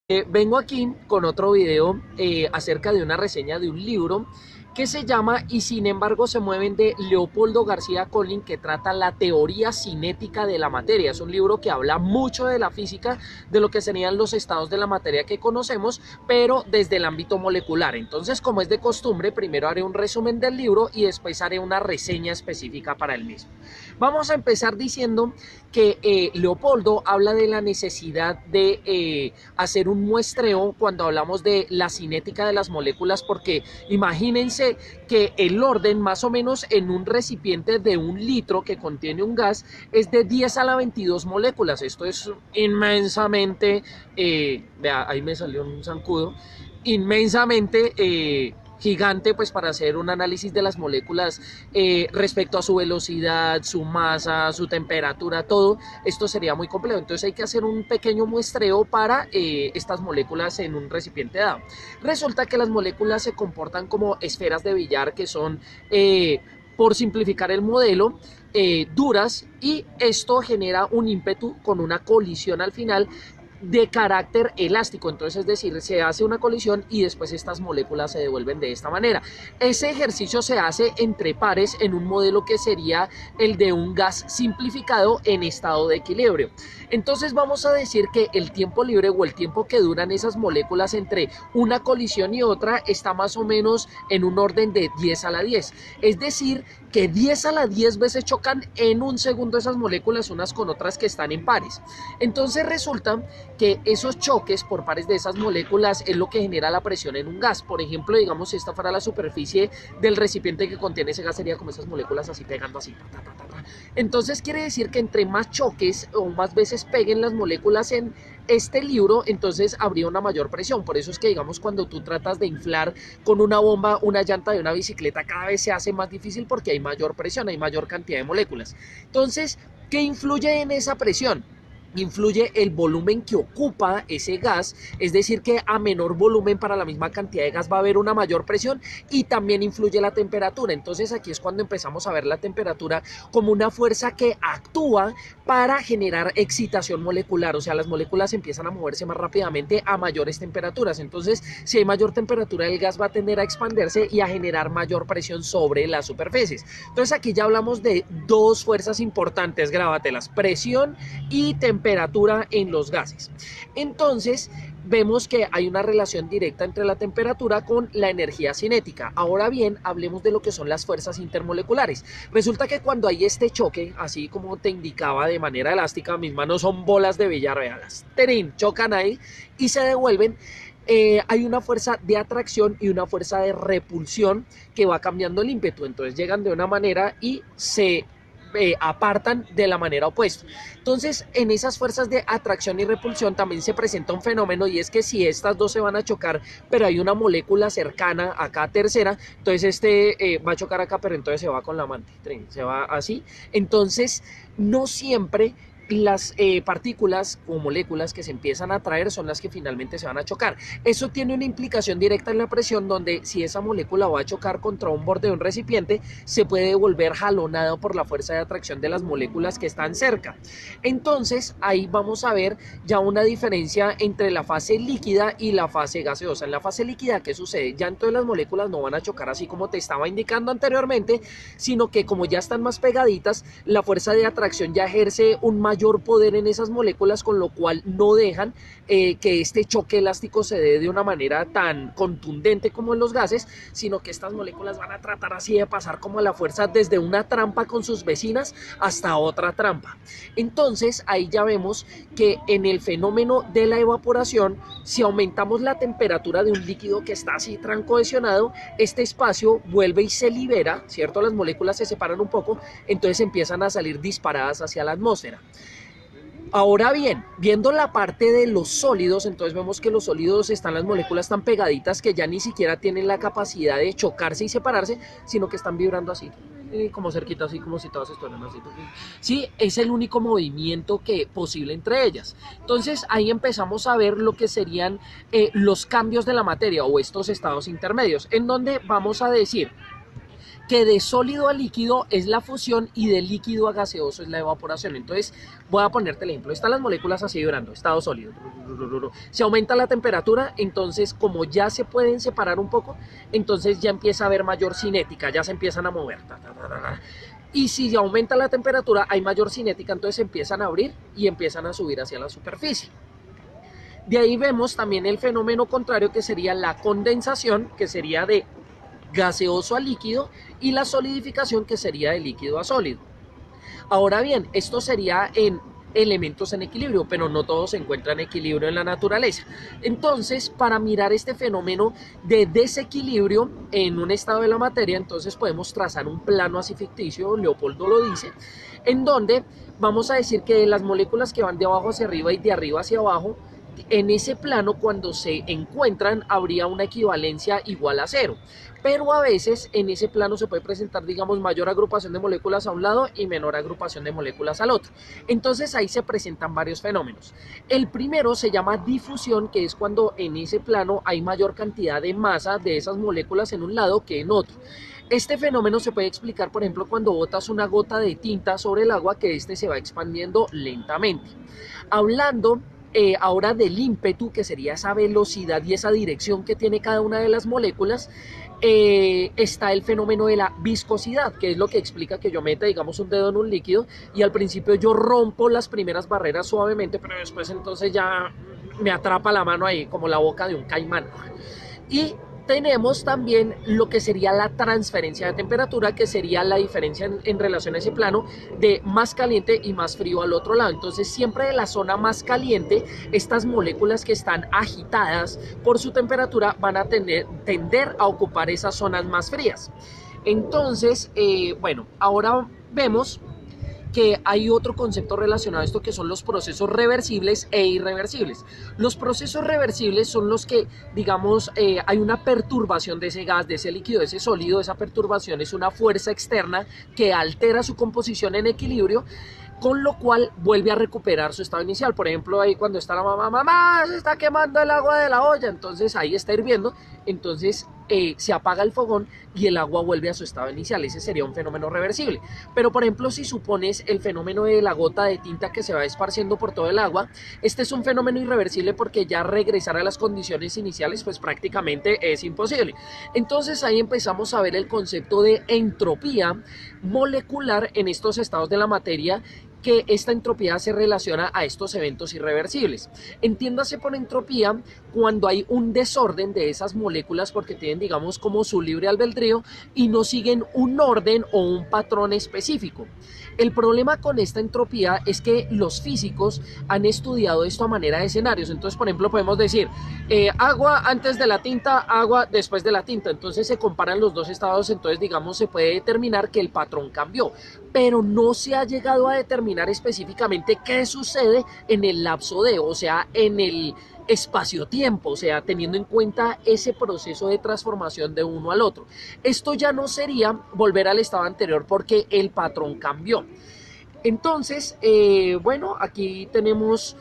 Vengo aquí con otro video acerca de una reseña de un libro que se llama Y sin embargo se mueven, de Leopoldo García Collin, que trata la teoría cinética de la materia. Es un libro que habla mucho de la física, de lo que serían los estados de la materia que conocemos, pero desde el ámbito molecular. Entonces, como es de costumbre, primero haré un resumen del libro y después haré una reseña específica para el mismo. Vamos a empezar diciendo que Leopoldo habla de la necesidad de hacer un muestreo cuando hablamos de la cinética de las moléculas, porque imagínense que el orden más o menos en un recipiente de 1 litro que contiene un gas es de 10 a la 22 moléculas. Esto es inmensamente, vea, ahí me salió un zancudo, inmensamente gigante, pues para hacer un análisis de las moléculas respecto a su velocidad, su masa, su temperatura, todo esto sería muy complejo. Entonces hay que hacer un pequeño muestreo para estas moléculas en un recipiente dado. Resulta que las moléculas se comportan como esferas de billar, que son, por simplificar el modelo, duras, y esto genera un ímpetu con una colisión al final de carácter elástico. Entonces, es decir, se hace una colisión y después estas moléculas se devuelven de esta manera. Ese ejercicio se hace entre pares en un modelo que sería el de un gas simplificado en estado de equilibrio. Entonces vamos a decir que el tiempo libre, o el tiempo que duran esas moléculas entre una colisión y otra, está más o menos en un orden de 10 a la 10. Es decir, que 10 a la 10 veces chocan en un segundo esas moléculas unas con otras que están en pares. Entonces resulta que esos choques por pares de esas moléculas es lo que genera la presión en un gas. Por ejemplo, digamos, si esta fuera la superficie del recipiente que contiene ese gas, sería como esas moléculas así pegando así. Entonces quiere decir que entre más choques o más veces peguen las moléculas en este libro, entonces habría una mayor presión. Por eso es que, digamos, cuando tú tratas de inflar con una bomba una llanta de una bicicleta, cada vez se hace más difícil porque hay mayor presión, hay mayor cantidad de moléculas. Entonces, ¿qué influye en esa presión? Influye el volumen que ocupa ese gas, es decir, que a menor volumen para la misma cantidad de gas va a haber una mayor presión, y también influye la temperatura. Entonces aquí es cuando empezamos a ver la temperatura como una fuerza que actúa para generar excitación molecular, o sea, las moléculas empiezan a moverse más rápidamente a mayores temperaturas. Entonces, si hay mayor temperatura, el gas va a tender a expandirse y a generar mayor presión sobre las superficies. Entonces aquí ya hablamos de dos fuerzas importantes, grábatelas: presión y temperatura en los gases. Entonces vemos que hay una relación directa entre la temperatura con la energía cinética. Ahora bien, hablemos de lo que son las fuerzas intermoleculares. Resulta que cuando hay este choque, así como te indicaba de manera elástica, mis manos son bolas de billar, vealas, chocan ahí y se devuelven. Hay una fuerza de atracción y una fuerza de repulsión que va cambiando el ímpetu. Entonces llegan de una manera y se apartan de la manera opuesta. Entonces, en esas fuerzas de atracción y repulsión también se presenta un fenómeno, y es que si estas dos se van a chocar, pero hay una molécula cercana acá tercera, entonces va a chocar acá, pero entonces se va con la amante, se va así. Entonces, no siempre las partículas o moléculas que se empiezan a atraer son las que finalmente se van a chocar. Eso tiene una implicación directa en la presión, donde si esa molécula va a chocar contra un borde de un recipiente, se puede volver jalonado por la fuerza de atracción de las moléculas que están cerca. Entonces ahí vamos a ver ya una diferencia entre la fase líquida y la fase gaseosa. En la fase líquida, ¿qué sucede? Ya entonces las moléculas no van a chocar así como te estaba indicando anteriormente, sino que como ya están más pegaditas, la fuerza de atracción ya ejerce un mayor poder en esas moléculas, con lo cual no dejan que este choque elástico se dé de una manera tan contundente como en los gases, sino que estas moléculas van a tratar así de pasar como a la fuerza desde una trampa con sus vecinas hasta otra trampa. Entonces ahí ya vemos que en el fenómeno de la evaporación, si aumentamos la temperatura de un líquido que está así tan cohesionado, este espacio vuelve y se libera, ¿cierto? Las moléculas se separan un poco, entonces empiezan a salir disparadas hacia la atmósfera. Ahora bien, viendo la parte de los sólidos, entonces vemos que los sólidos están las moléculas tan pegaditas que ya ni siquiera tienen la capacidad de chocarse y separarse, sino que están vibrando así, como cerquita, así como si todas estuvieran así. Sí, es el único movimiento posible entre ellas. Entonces ahí empezamos a ver lo que serían los cambios de la materia, o estos estados intermedios, en donde vamos a decir que de sólido a líquido es la fusión y de líquido a gaseoso es la evaporación. Entonces voy a ponerte el ejemplo, están las moléculas así vibrando, estado sólido, se aumenta la temperatura, entonces como ya se pueden separar un poco, entonces ya empieza a haber mayor cinética, ya se empiezan a mover, y si aumenta la temperatura hay mayor cinética, entonces empiezan a abrir y empiezan a subir hacia la superficie. De ahí vemos también el fenómeno contrario, que sería la condensación, que sería de gaseoso a líquido, y la solidificación, que sería de líquido a sólido. Ahora bien, esto sería en elementos en equilibrio, pero no todos se encuentran en equilibrio en la naturaleza. Entonces, para mirar este fenómeno de desequilibrio en un estado de la materia, entonces podemos trazar un plano así ficticio, Leopoldo lo dice, en donde vamos a decir que las moléculas que van de abajo hacia arriba y de arriba hacia abajo, en ese plano, cuando se encuentran, habría una equivalencia igual a cero. Pero a veces en ese plano se puede presentar, digamos, mayor agrupación de moléculas a un lado y menor agrupación de moléculas al otro. Entonces ahí se presentan varios fenómenos. El primero se llama difusión, que es cuando en ese plano hay mayor cantidad de masa de esas moléculas en un lado que en otro. Este fenómeno se puede explicar, por ejemplo, cuando botas una gota de tinta sobre el agua, que este se va expandiendo lentamente. Hablando ahora del ímpetu, que sería esa velocidad y esa dirección que tiene cada una de las moléculas, está el fenómeno de la viscosidad, que es lo que explica que yo meta, digamos, un dedo en un líquido y al principio yo rompo las primeras barreras suavemente, pero después entonces ya me atrapa la mano ahí como la boca de un caimán. Y tenemos también lo que sería la transferencia de temperatura, que sería la diferencia en relación a ese plano de más caliente y más frío al otro lado. Entonces siempre de la zona más caliente, estas moléculas que están agitadas por su temperatura van a tender a ocupar esas zonas más frías. Entonces, bueno, ahora vemos que hay otro concepto relacionado a esto, que son los procesos reversibles e irreversibles. Los procesos reversibles son los que, digamos, hay una perturbación de ese gas, de ese líquido, de ese sólido. Esa perturbación es una fuerza externa que altera su composición en equilibrio, con lo cual vuelve a recuperar su estado inicial. Por ejemplo, ahí cuando está la mamá, se está quemando el agua de la olla, entonces ahí está hirviendo, entonces se apaga el fogón y el agua vuelve a su estado inicial. Ese sería un fenómeno reversible. Pero por ejemplo, si supones el fenómeno de la gota de tinta que se va esparciendo por todo el agua, este es un fenómeno irreversible, porque ya regresar a las condiciones iniciales pues prácticamente es imposible. Entonces ahí empezamos a ver el concepto de entropía molecular en estos estados de la materia, que esta entropía se relaciona a estos eventos irreversibles. Entiéndase por entropía cuando hay un desorden de esas moléculas, porque tienen, digamos, como su libre albedrío y no siguen un orden o un patrón específico. El problema con esta entropía es que los físicos han estudiado esto a manera de escenarios. Entonces, por ejemplo, podemos decir agua antes de la tinta, agua después de la tinta. Entonces se comparan los dos estados, entonces digamos se puede determinar que el patrón cambió, pero no se ha llegado a determinar específicamente qué sucede en el lapso de, o sea, en el espacio-tiempo, o sea, teniendo en cuenta ese proceso de transformación de uno al otro. Esto ya no sería volver al estado anterior, porque el patrón cambió. Entonces, bueno, aquí tenemos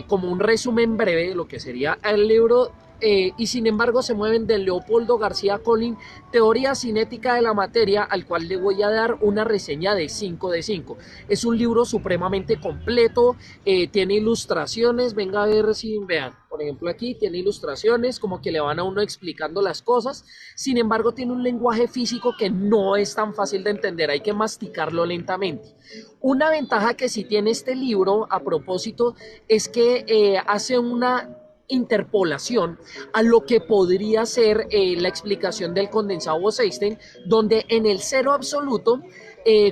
como un resumen breve de lo que sería el libro y sin embargo se mueven, de Leopoldo García Colín, Teoría Cinética de la Materia, al cual le voy a dar una reseña de 5 de 5. Es un libro supremamente completo, tiene ilustraciones, venga a ver si vean. Por ejemplo, aquí tiene ilustraciones como que le van a uno explicando las cosas. Sin embargo, tiene un lenguaje físico que no es tan fácil de entender, hay que masticarlo lentamente. Una ventaja que sí tiene este libro, a propósito, es que hace una interpolación a lo que podría ser la explicación del condensado Bose-Einstein, donde en el cero absoluto,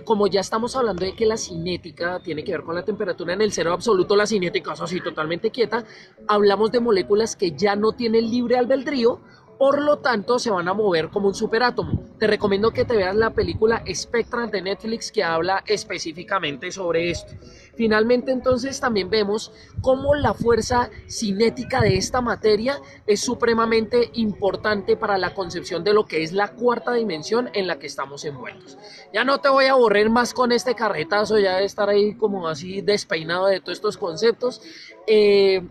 como ya estamos hablando de que la cinética tiene que ver con la temperatura, en el cero absoluto la cinética es así totalmente quieta, hablamos de moléculas que ya no tienen libre albedrío, por lo tanto se van a mover como un superátomo. Te recomiendo que te veas la película Spectral de Netflix, que habla específicamente sobre esto. Finalmente, entonces, también vemos cómo la fuerza cinética de esta materia es supremamente importante para la concepción de lo que es la cuarta dimensión en la que estamos envueltos. Ya no te voy a aburrir más con este carretazo, ya de estar ahí como así despeinado de todos estos conceptos.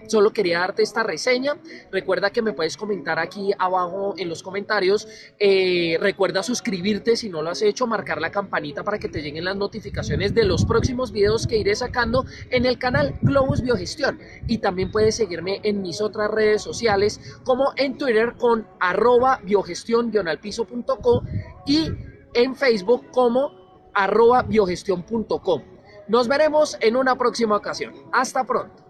Solo quería darte esta reseña. Recuerda que me puedes comentar aquí abajo en los comentarios. Recuerda suscribirte si no lo has hecho, marcar la campanita para que te lleguen las notificaciones de los próximos videos que iré sacando en el canal Globus Biogestión. Y también puedes seguirme en mis otras redes sociales, como en Twitter con @biogestión_alpiso.co y en Facebook como @biogestión.com. Nos veremos en una próxima ocasión. Hasta pronto.